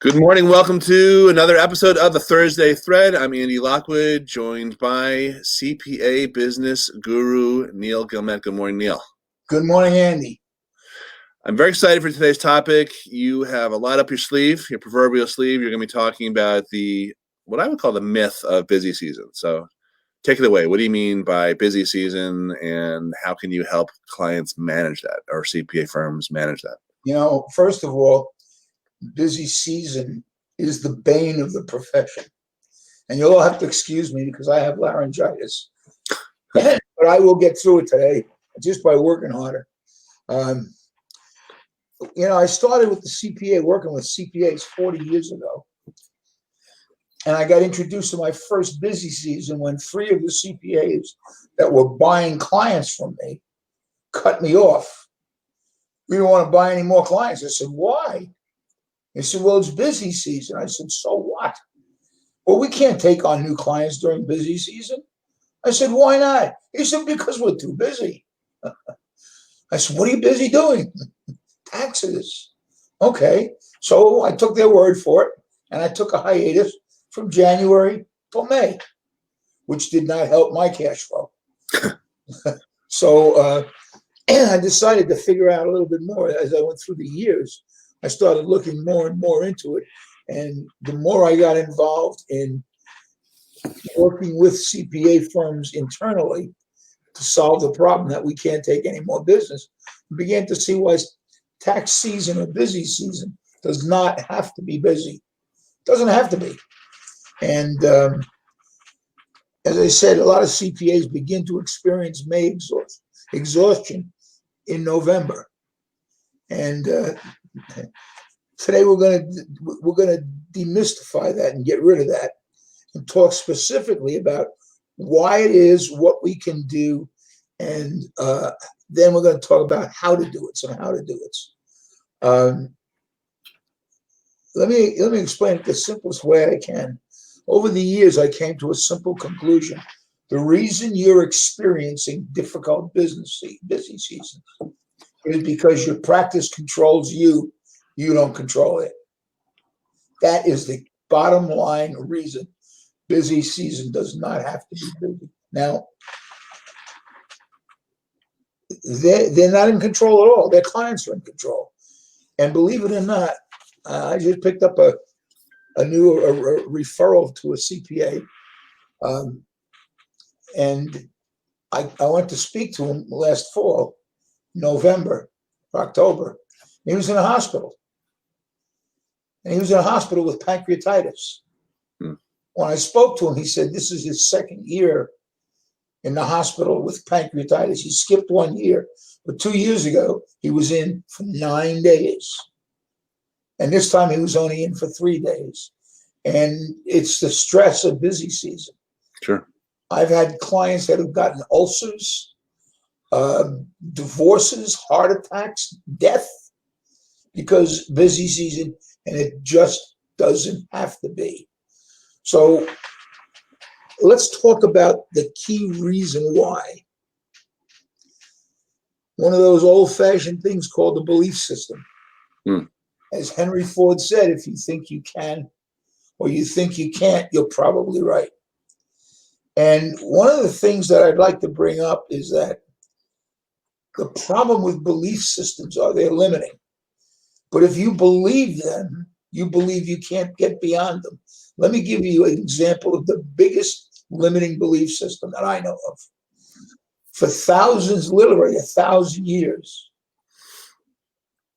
Good morning. Welcome to another episode of the Thursday Thread. I'm Andy Lockwood, joined by CPA business guru Neil Gilmet. Good morning, Neil. Good morning, Andy. I'm very excited for today's topic. You have a lot up your sleeve, your proverbial sleeve. You're going to be talking about what I would call the myth of busy season. So take it away. What do you mean by busy season, and how can you help clients manage that, or CPA firms manage that? First of all, busy season is the bane of the profession. And you'll all have to excuse me because I have laryngitis. But I will get through it today just by working harder. I started with the CPA, working with CPAs 40 years ago. And I got introduced to my first busy season when 3 of the CPAs that were buying clients from me cut me off. We don't want to buy any more clients. I said, why? He said, well, it's busy season. I said, so what? Well, we can't take on new clients during busy season. I said, why not? He said, because we're too busy. I said, what are you busy doing? Taxes. Okay. So I took their word for it, and I took a hiatus from January till May, which did not help my cash flow. So I decided to figure out a little bit more as I went through the years. I started looking more and more into it. And the more I got involved in working with CPA firms internally to solve the problem that we can't take any more business, I began to see why tax season or busy season does not have to be busy. It doesn't have to be. And as I said, a lot of CPAs begin to experience May exhaustion in November. And today we're going to demystify that and get rid of that and talk specifically about why it is, what we can do, and then we're going to talk about how to do it. Let me explain it the simplest way I can. Over the years, I came to a simple conclusion. The reason you're experiencing difficult busy seasons is because your practice controls you. You don't control it. That is the bottom line reason busy season does not have to be busy. Now, they're not in control at all. Their clients are in control. And believe it or not, I just picked up a referral to a CPA. And I went to speak to him last fall, November, October. He was in a hospital. And he was in a hospital with pancreatitis. When I spoke to him, he said this is his second year in the hospital with pancreatitis. He skipped 1 year. But 2 years ago, he was in for 9 days. And this time he was only in for 3 days. And it's the stress of busy season. Sure. I've had clients that have gotten ulcers, divorces, heart attacks, death, because busy season, and it just doesn't have to be. So let's talk about the key reason why. One of those old-fashioned things called the belief system. As Henry Ford said, if you think you can or you think you can't, you're probably right. And one of the things that I'd like to bring up is that the problem with belief systems are they're limiting. But if you believe them, you believe you can't get beyond them. Let me give you an example of the biggest limiting belief system that I know of. For thousands, literally 1,000 years,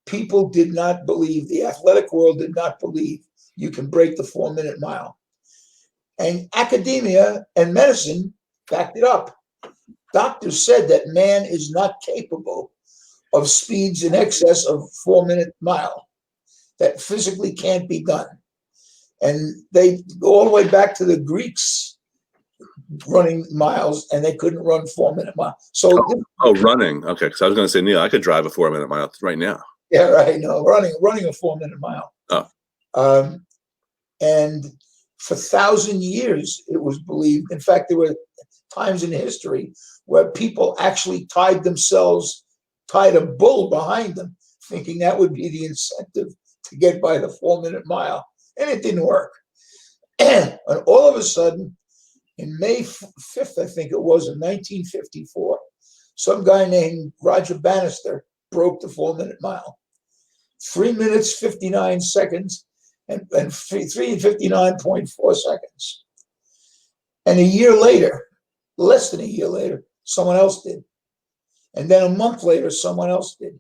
people did not believe, the athletic world did not believe you can break the 4-minute mile. And academia and medicine backed it up. Doctors said that man is not capable of speeds in excess of 4-minute mile. That physically can't be done. And they go all the way back to the Greeks running miles, and they couldn't run 4-minute mile. So Running. Okay, because I was going to say, Neil, I could drive a 4-minute mile right now. Yeah, right. No, running a 4-minute mile. Oh. And for 1,000 years, it was believed. In fact, there were times in history where people actually tied a bull behind them, thinking that would be the incentive to get by the 4-minute mile. and it didn't work. And all of a sudden, in May 5th, I think it was, in 1954, some guy named Roger Bannister broke the 4-minute mile. 3 minutes, 59 seconds, and 3:59.4 seconds. And a year later, less than a year later, someone else did. And then a month later, someone else did.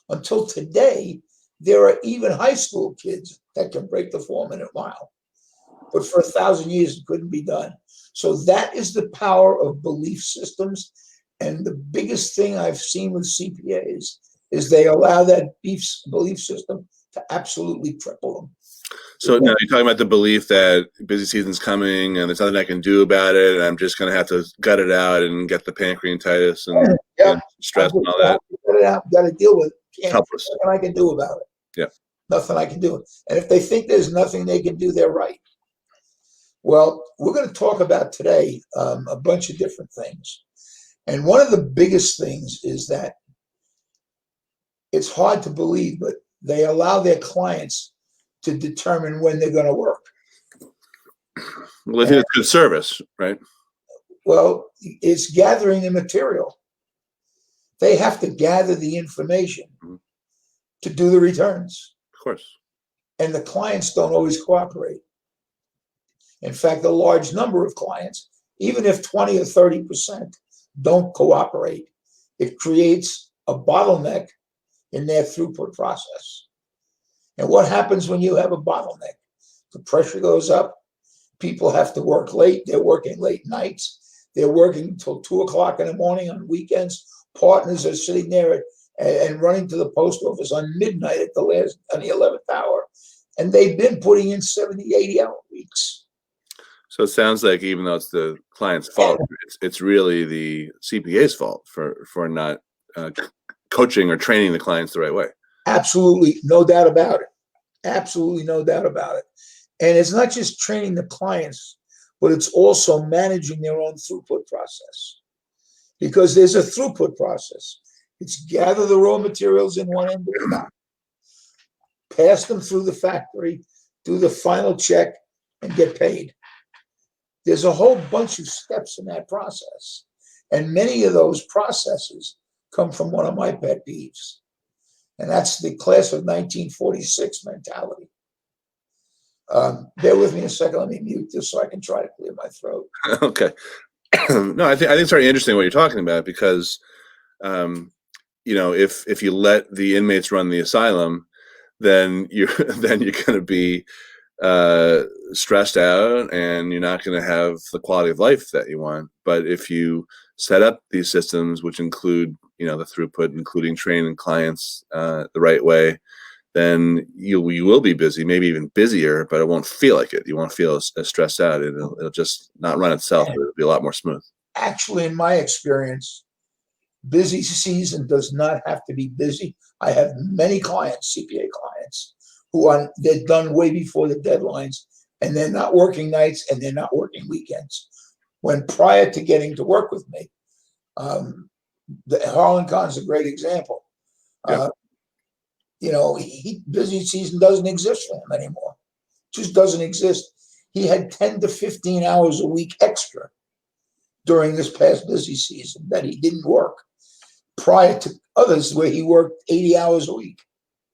Until today, there are even high school kids that can break the 4-minute mile. But for 1,000 years, it couldn't be done. So that is the power of belief systems. And the biggest thing I've seen with CPAs is they allow that belief system to absolutely cripple them. So now you're talking about the belief that busy season's coming and there's nothing I can do about it, and I'm just going to have to gut it out and get the pancreatitis and, and stress and all that. Gut it out, got to deal with it. Helpless. Nothing I can do about it. Yeah. Nothing I can do. And if they think there's nothing they can do, they're right. Well, we're going to talk about today a bunch of different things. And one of the biggest things is that it's hard to believe, but they allow their clients to determine when they're going to work. Well, I think it's good service, right? Well, it's gathering the material. They have to gather the information to do the returns. Of course. And the clients don't always cooperate. In fact, a large number of clients, even if 20 or 30% don't cooperate, it creates a bottleneck in their throughput process. And what happens when you have a bottleneck? The pressure goes up. People have to work late. They're working late nights. They're working until 2 o'clock in the morning on weekends. Partners are sitting there and running to the post office on midnight on the 11th hour. And they've been putting in 70, 80-hour weeks. So it sounds like even though it's the client's fault, it's really the CPA's fault for not coaching or training the clients the right way. Absolutely, no doubt about it. Absolutely no doubt about it. And it's not just training the clients, but it's also managing their own throughput process. Because there's a throughput process. It's gather the raw materials in one end of the dock, pass them through the factory, do the final check, and get paid. There's a whole bunch of steps in that process. And many of those processes come from one of my pet peeves. And that's the class of 1946 mentality. Bear with me a second. Let me mute this so I can try to clear my throat. Okay. No, I think it's very interesting what you're talking about because, if you let the inmates run the asylum, then you're going to be stressed out and you're not going to have the quality of life that you want. But if you set up these systems, which include the throughput, including training clients the right way, then you will be busy, maybe even busier, but it won't feel like it. You won't feel as stressed out. It'll just not run itself. It'll be a lot more smooth. Actually, in my experience, busy season does not have to be busy. I have many clients, CPA clients, they're done way before the deadlines, and they're not working nights and they're not working weekends. When prior to getting to work with me, Harlan Kahn's a great example. Yeah. Busy season doesn't exist for him anymore. Just doesn't exist. He had 10 to 15 hours a week extra during this past busy season that he didn't work prior to others where he worked 80 hours a week.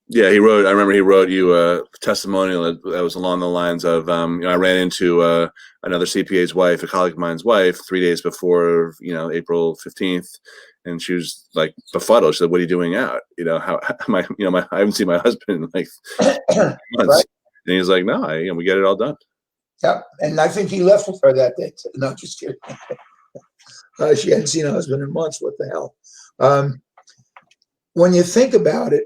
Yeah, I remember he wrote you a testimonial that was along the lines of, I ran into another CPA's wife, a colleague of mine's wife, 3 days before, April 15th. And she was like befuddled. She said, "What are you doing out? How am I, I haven't seen my husband in like months." Right. And he's like, "No, we get it all done." Yeah. And I think he left with her that day. No, just kidding. She hadn't seen her husband in months. What the hell? When you think about it,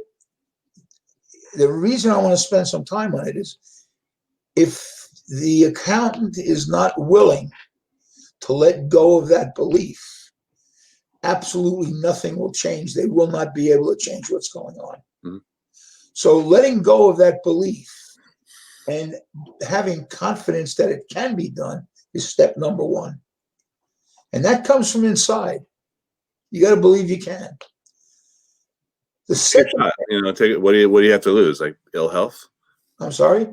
the reason I want to spend some time on it is if the accountant is not willing to let go of that belief, absolutely nothing will change. They will not be able to change what's going on. Mm-hmm. So letting go of that belief and having confidence that it can be done is step number one. And that comes from inside. You got to believe you can. The second, take it. What do you have to lose? Like ill health? I'm sorry?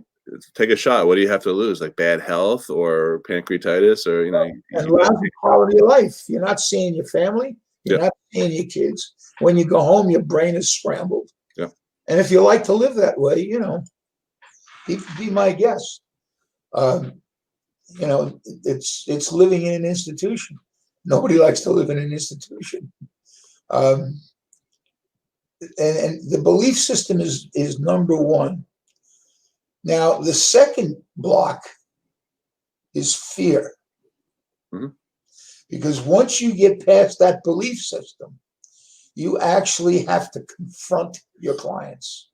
take a shot. What do you have to lose? Like bad health or pancreatitis or, And lousy quality of life. You're not seeing your family. You're not seeing your kids. When you go home, your brain is scrambled. Yeah. And if you like to live that way, be my guest. It's living in an institution. Nobody likes to live in an institution. And the belief system is number one. Now, the second block is fear. Mm-hmm. Because once you get past that belief system, you actually have to confront your clients.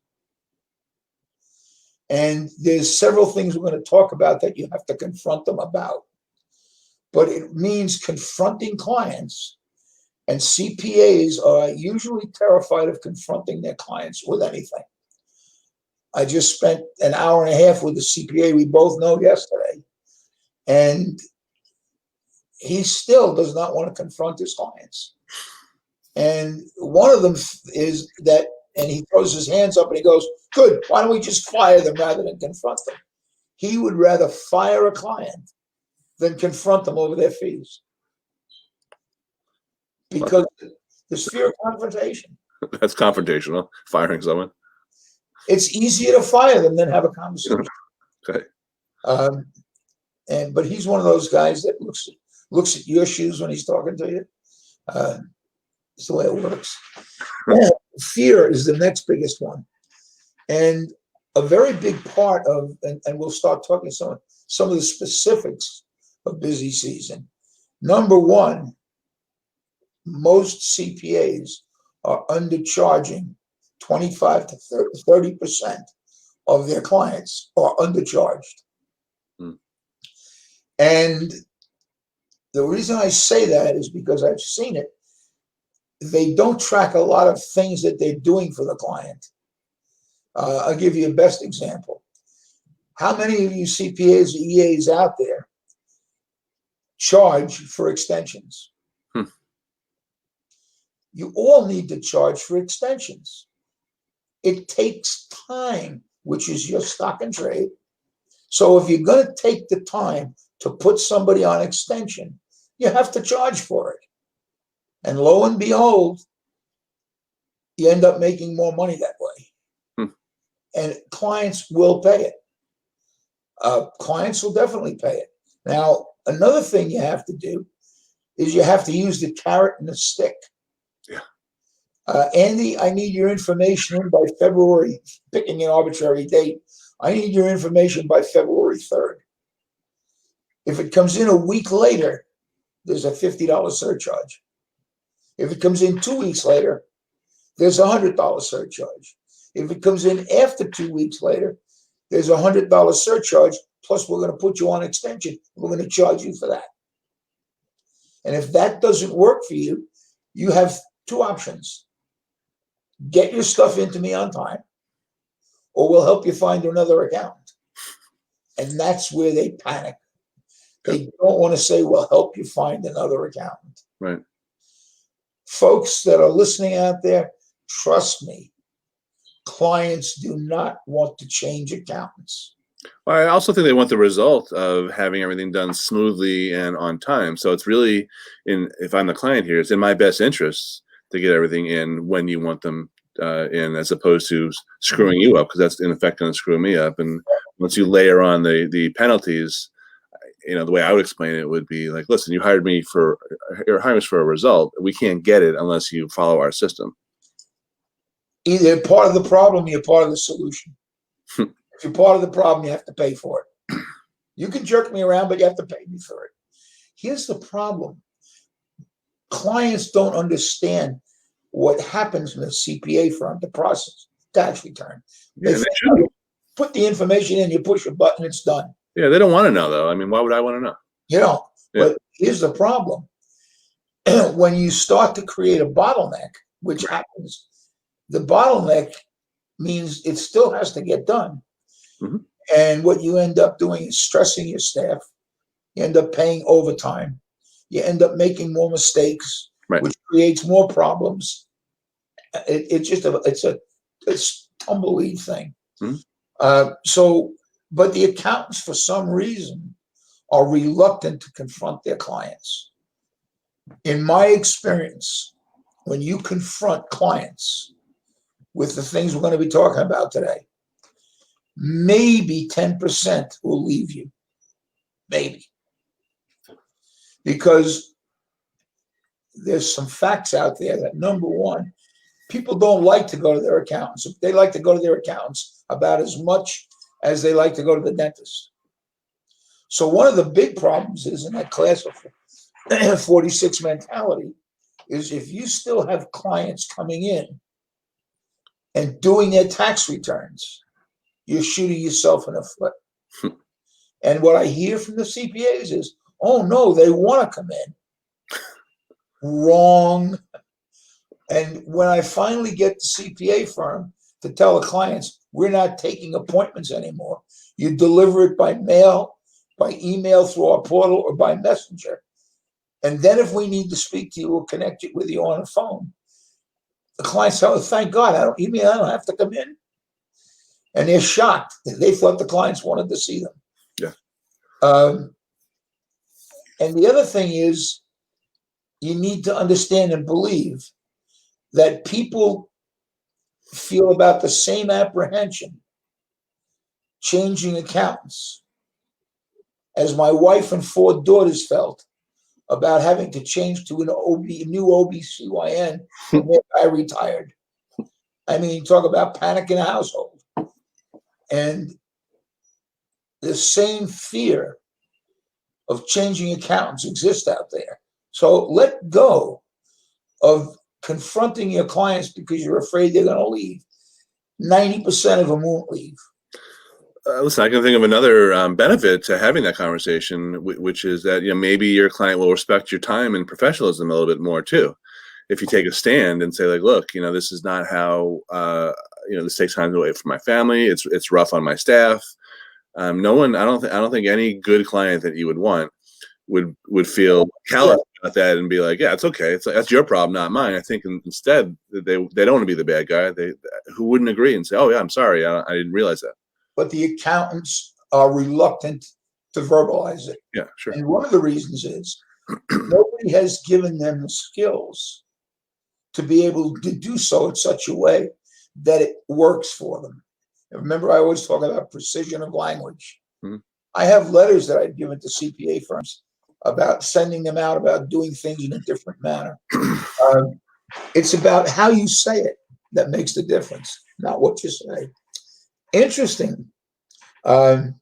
And there's several things we're going to talk about that you have to confront them about. But it means confronting clients. And CPAs are usually terrified of confronting their clients with anything. I just spent an hour and a half with a CPA we both know yesterday. And he still does not want to confront his clients. And one of them is that, and he throws his hands up and he goes, good, why don't we just fire them rather than confront them? He would rather fire a client than confront them over their fees. Because there's fear of confrontation. That's confrontational, firing someone. It's easier to fire them than have a conversation. Okay. But he's one of those guys that looks at your shoes when he's talking to you. It's the way it works. And fear is the next biggest one. And a very big part of, and we'll start talking some of the specifics of busy season. Number one, most CPAs are undercharging 25 to 30% of their clients are undercharged. Hmm. And the reason I say that is because I've seen it. They don't track a lot of things that they're doing for the client. I'll give you a best example. How many of you CPAs or EAs out there charge for extensions? You all need to charge for extensions. It takes time, which is your stock and trade. So if you're going to take the time to put somebody on extension, you have to charge for it. And lo and behold, you end up making more money that way. And clients will pay it. Clients will definitely pay it. Now, another thing you have to do is you have to use the carrot and the stick. Yeah. Andy, I need your information in by February, picking an arbitrary date. I need your information by February 3rd. If it comes in a week later, there's a $50 surcharge. If it comes in 2 weeks later, there's a $100 surcharge. If it comes in after 2 weeks later, there's a $100 surcharge, plus we're going to put you on extension. We're going to charge you for that. And if that doesn't work for you, you have two options. Get your stuff into me on time, or we'll help you find another account. And that's where they panic. They don't want to say, we'll help you find another accountant. Right. Folks that are listening out there, trust me, clients do not want to change accountants. Well, I also think they want the result of having everything done smoothly and on time. So it's really, if I'm the client here, it's in my best interest to get everything in when you want them in, as opposed to screwing you up, because that's in effect going to screw me up. And once you layer on the penalties, the way I would explain it would be like, listen, you're hiring us for a result. We can't get it unless you follow our system. Either part of the problem, you're part of the solution. If you're part of the problem, you have to pay for it. You can jerk me around, but you have to pay me for it. Here's the problem. Clients don't understand what happens in a CPA firm, the process, tax return. They put the information in, you push a button, it's done. Yeah, they don't want to know, though. I mean, why would I want to know? Yeah. But here's the problem. When you start to create a bottleneck, which happens, the bottleneck means it still has to get done. Mm-hmm. And what you end up doing is stressing your staff. You end up paying overtime. You end up making more mistakes, which creates more problems. It's just it's tumbleweed thing. Mm-hmm. So But the accountants, for some reason, are reluctant to confront their clients. In my experience, when you confront clients with the things we're going to be talking about today, maybe 10% will leave you. Maybe. Because there's some facts out there that, number one, people don't like to go to their accountants. They like to go to their accountants about as much as they like to go to the dentist. So one of the big problems is in that class of 46 mentality is if you still have clients coming in and doing their tax returns, you're shooting yourself in the foot. And what I hear from the CPAs is, oh no, they want to come in. Wrong. And when I finally get the CPA firm to tell the clients, we're not taking appointments anymore. You deliver it by mail, by email through our portal, or by messenger. And then if we need to speak to you, we'll connect it with you on the phone. The clients say, oh, thank God, I don't have to come in. And they're shocked. They thought the clients wanted to see them. Yeah. And the other thing is, you need to understand and believe that people feel about the same apprehension changing accountants as my wife and 4 daughters felt about having to change to a new OBCYN when I retired. I mean, talk about panic in a household. And the same fear of changing accountants exists out there. So let go of confronting your clients because you're afraid they're going to leave. 90% of them won't leave. Listen, I can think of another benefit to having that conversation, which is that maybe your client will respect your time and professionalism a little bit more too. If you take a stand and say, like, look, this is not how this takes time away from my family. It's rough on my staff. No one, I don't think any good client that you would want would feel callous about that and be like, yeah, it's okay. That's your problem, not mine. I think instead they don't want to be the bad guy. Who wouldn't agree and say, oh yeah, I'm sorry, I didn't realize that. But the accountants are reluctant to verbalize it. Yeah, sure. And one of the reasons is nobody has given them the skills to be able to do so in such a way that it works for them. And remember, I always talk about precision of language. Mm-hmm. I have letters that I've given to CPA firms about sending them out about doing things in a different manner. It's about how you say it that makes the difference, not what you say. Interesting. One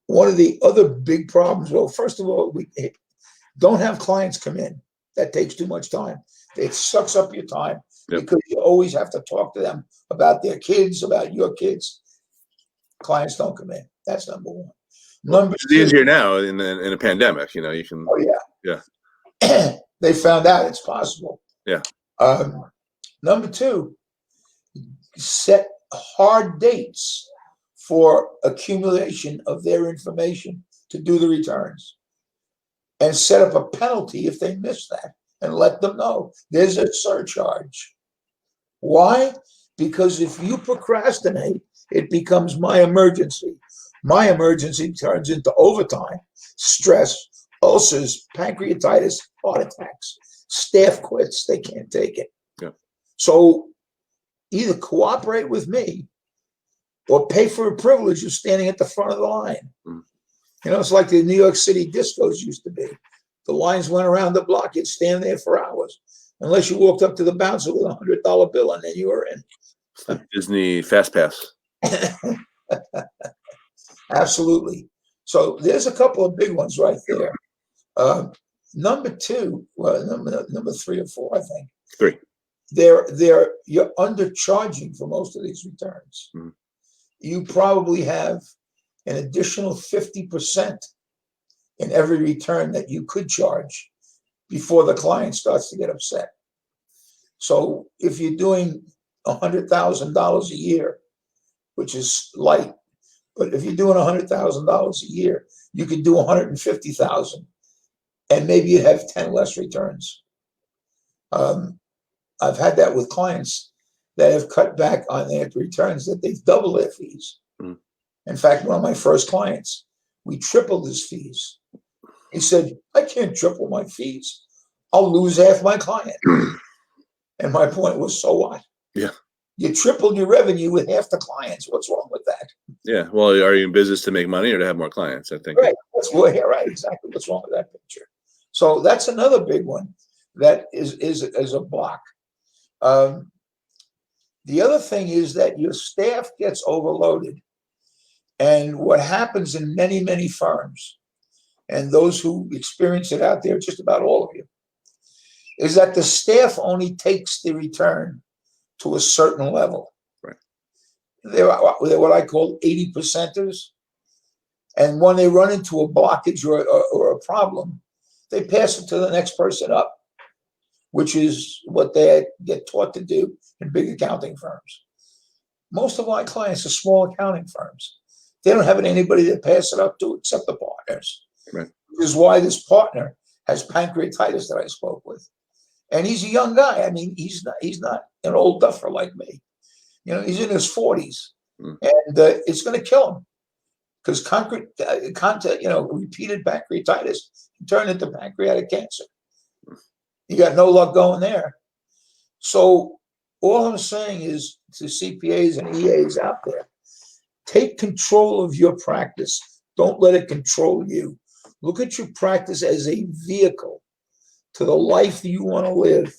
of the other big problems, well, first of all, we don't have clients come in. That takes too much time. It sucks up your time. Yep. Because you always have to talk to them about their kids, about your kids. Clients don't come in. That's number one. Number it's easier now in a pandemic. You can. Oh yeah. They found out it's possible. Yeah. Number two, set hard dates for accumulation of their information to do the returns, and set up a penalty if they miss that, and let them know there's a surcharge. Why? Because if you procrastinate, it becomes my emergency. My emergency turns into overtime, stress, ulcers, pancreatitis, heart attacks. Staff quits. They can't take it. Yeah. So either cooperate with me or pay for a privilege of standing at the front of the line. Mm. It's like the New York City discos used to be. The lines went around the block. You'd stand there for hours, unless you walked up to the bouncer with a $100 bill, and then you were in. Disney Fast Pass. Absolutely. So there's a couple of big ones right there. Number two, well, number 3 or 4, I think. 3. You're undercharging for most of these returns. Mm-hmm. You probably have an additional 50% in every return that you could charge before the client starts to get upset. So if you're doing $100,000 a year, which is light, but if you're doing $100,000 a year, you could do $150,000, and maybe you have 10 less returns. I've had that with clients that have cut back on their returns, that they've doubled their fees. Mm. In fact, one of my first clients, we tripled his fees. He said, I can't triple my fees. I'll lose half my client. And my point was, so what? Yeah. You tripled your revenue with half the clients. What's wrong with that? Yeah. Well, are you in business to make money or to have more clients? I think. Right. Yeah, right. Exactly. What's wrong with that picture? So that's another big one that is a block. The other thing is that your staff gets overloaded. And what happens in many, many firms, and those who experience it out there, just about all of you, is that the staff only takes the return to a certain level. Right. They're what I call 80%ers. And when they run into a blockage or a problem, they pass it to the next person up, which is what they get taught to do in big accounting firms. Most of my clients are small accounting firms. They don't have anybody to pass it up to except the partners. Right. Which is why this partner has pancreatitis that I spoke with. And he's a young guy. I mean, he's not an old duffer like me. You know, he's in his 40s. And it's going to kill him. Because repeated pancreatitis can turn into pancreatic cancer. You got no luck going there. So all I'm saying is to CPAs and EAs out there, take control of your practice. Don't let it control you. Look at your practice as a vehicle to the life that you want to live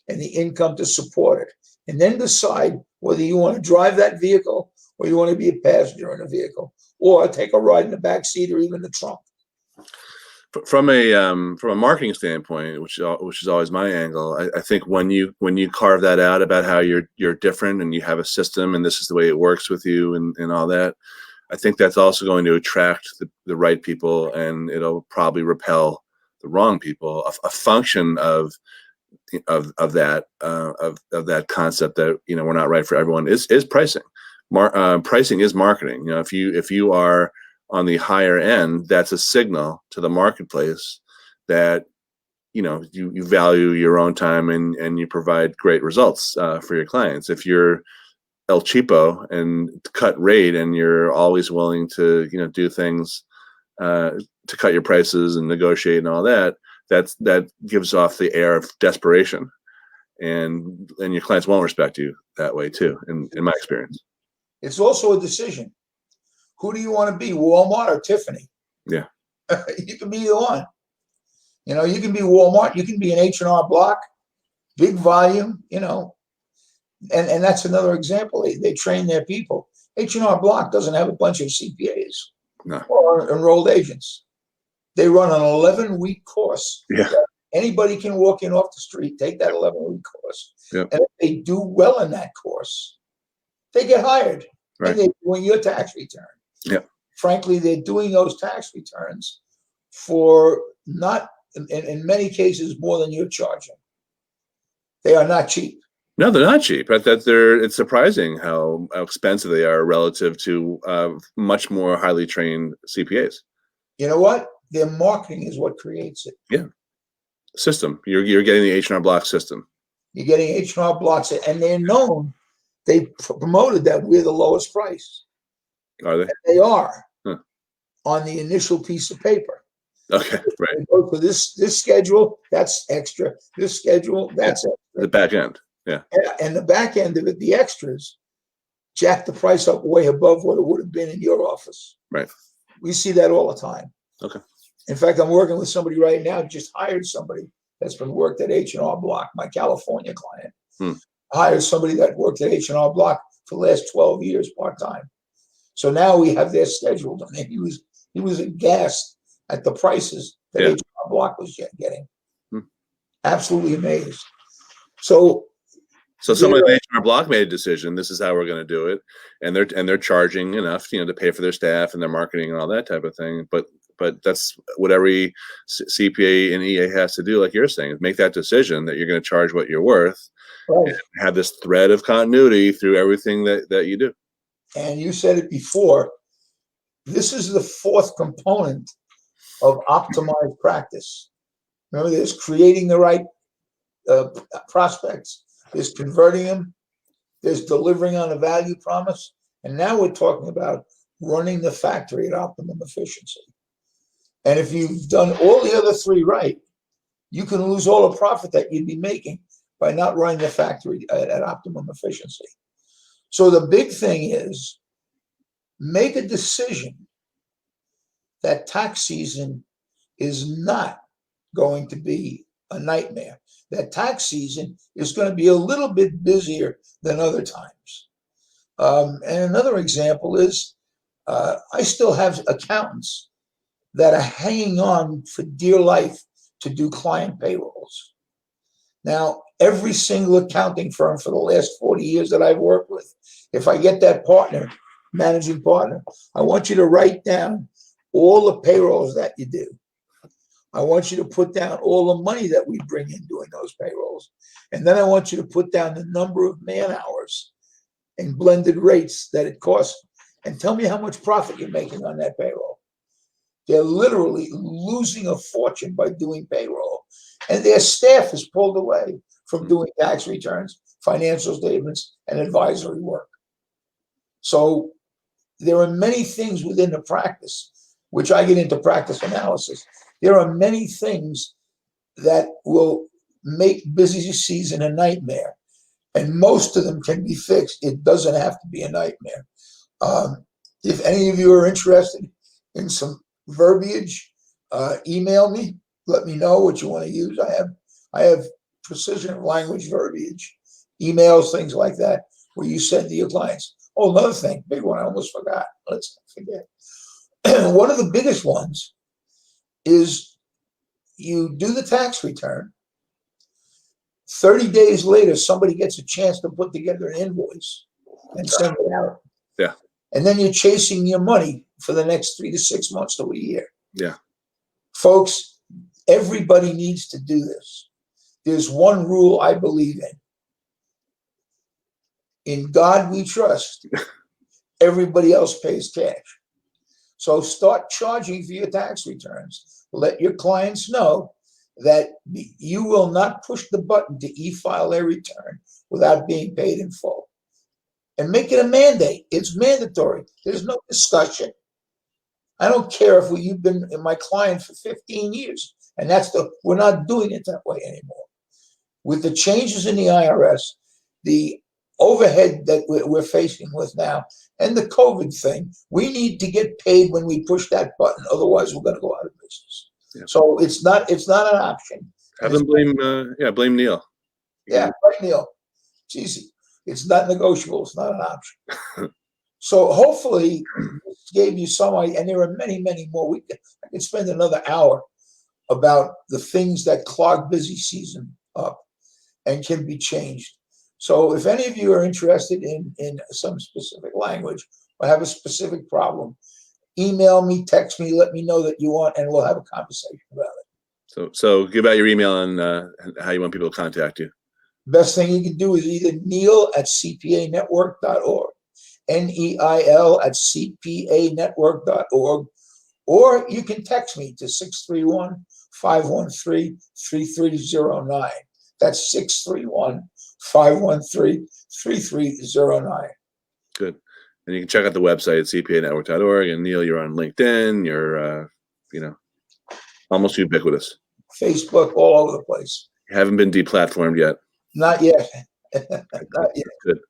and the income to support it. And then decide whether you want to drive that vehicle or you want to be a passenger in a vehicle or take a ride in the back seat or even the trunk. From a marketing standpoint, which is always my angle, I think when you carve that out about how you're different and you have a system and this is the way it works with you and all that, I think that's also going to attract the right people and it'll probably repel the wrong people. A function of that concept that we're not right for everyone is pricing. Pricing is marketing. If you are on the higher end, that's a signal to the marketplace that you value your own time and you provide great results for your clients. If you're El Cheapo and cut rate and you're always willing to do things to cut your prices and negotiate and all that, that gives off the air of desperation, and your clients won't respect you that way too. In my experience, it's also a decision. Who do you want to be, Walmart or Tiffany? Yeah. You can be either one. You can be Walmart, you can be an H&R Block, big volume, and that's another example. They train their people. H&R Block doesn't have a bunch of CPAs or enrolled agents. They run an 11-week course. Yeah. Anybody can walk in off the street, take that 11-week course. Yep. And if they do well in that course, they get hired. Right. And they're doing your tax return. Yeah. Frankly, they're doing those tax returns for not, in many cases, more than you're charging. They are not cheap. No, they're not cheap. It's surprising how expensive they are relative to much more highly trained CPAs. You know what? Their marketing is what creates it. Yeah. System. You're getting the H&R Block system. You're getting H&R Blocks, and they're known. They promoted that we're the lowest price. Are they? And they are on the initial piece of paper. Okay, right. They go for this schedule, that's extra. This schedule, that's extra. The back end. Yeah. And the back end of it, the extras, jack the price up way above what it would have been in your office. Right. We see that all the time. Okay. In fact, I'm working with somebody right now, just hired somebody that's been worked at H&R Block, my California client. Hired somebody that worked at H&R Block for the last 12 years part-time. So now we have their scheduled. I mean, he was aghast at the prices that H&R Block was getting. Absolutely amazed. So somebody at H&R Block made a decision. This is how we're going to do it, and they're charging enough, to pay for their staff and their marketing and all that type of thing. But that's what every CPA and EA has to do, like you're saying, make that decision that you're going to charge what you're worth, right, and have this thread of continuity through everything that you do. And you said it before. This is the fourth component of optimized practice. Remember, there's creating the right prospects, there's converting them, there's delivering on a value promise, and now we're talking about running the factory at optimum efficiency. And if you've done all the other three right, you can lose all the profit that you'd be making by not running the factory at optimum efficiency. So the big thing is make a decision that tax season is not going to be a nightmare. That tax season is going to be a little bit busier than other times. And another example is I still have accountants that are hanging on for dear life to do client payrolls. Now, every single accounting firm for the last 40 years that I've worked with, if I get that partner, managing partner, I want you to write down all the payrolls that you do. I want you to put down all the money that we bring in doing those payrolls. And then I want you to put down the number of man hours and blended rates that it costs. And tell me how much profit you're making on that payroll. They're literally losing a fortune by doing payroll. And their staff is pulled away from doing tax returns, financial statements, and advisory work. So there are many things within the practice, which I get into practice analysis. There are many things that will make busy season a nightmare. And most of them can be fixed. It doesn't have to be a nightmare. If any of you are interested in some verbiage, email me. Let me know what you want to use. I have precision language verbiage, emails, things like that, where you send to your clients. Oh, another thing, big one, I almost forgot. Let's not forget. One of the biggest ones is you do the tax return. 30 days later, somebody gets a chance to put together an invoice and send it out. Yeah. And then you're chasing your money for the next 3 to 6 months to a year. Yeah. Folks, everybody needs to do this. There's one rule I believe in. In God we trust. Everybody else pays cash. So start charging for your tax returns. Let your clients know that you will not push the button to e-file their return without being paid in full. And make it a mandate. It's mandatory. There's no discussion. I don't care if you've been my client for 15 years. And we're not doing it that way anymore. With the changes in the IRS, the overhead that we're facing with now, and the COVID thing, we need to get paid when we push that button. Otherwise, we're going to go out of business. Yeah. So it's not an option. Have them blame Neil. Yeah, blame Neil. It's easy. It's not negotiable. It's not an option. So hopefully this gave you some idea, and there are many, many more. I could spend another hour about the things that clog busy season up and can be changed. So if any of you are interested in some specific language or have a specific problem, email me, text me, let me know that you want, and we'll have a conversation about it. So give out your email and how you want people to contact you. Best thing you can do is either neil@cpanetwork.org, NEIL@cpanetwork.org, or you can text me to 631-513-3309. That's 631-513-3309. Good. And you can check out the website at cpanetwork.org. And Neil, you're on LinkedIn. You're, almost ubiquitous. Facebook, all over the place. You haven't been deplatformed yet. Not yet. Not yet. Good.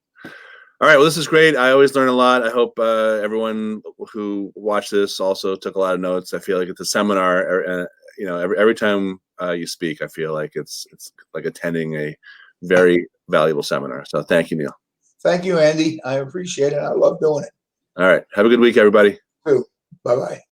All right. Well, this is great. I always learn a lot. I hope everyone who watched this also took a lot of notes. I feel like it's a seminar. Every time you speak, I feel like it's like attending a very valuable seminar. So thank you, Neil. Thank you, Andy. I appreciate it. I love doing it. All right. Have a good week, everybody. Bye-bye.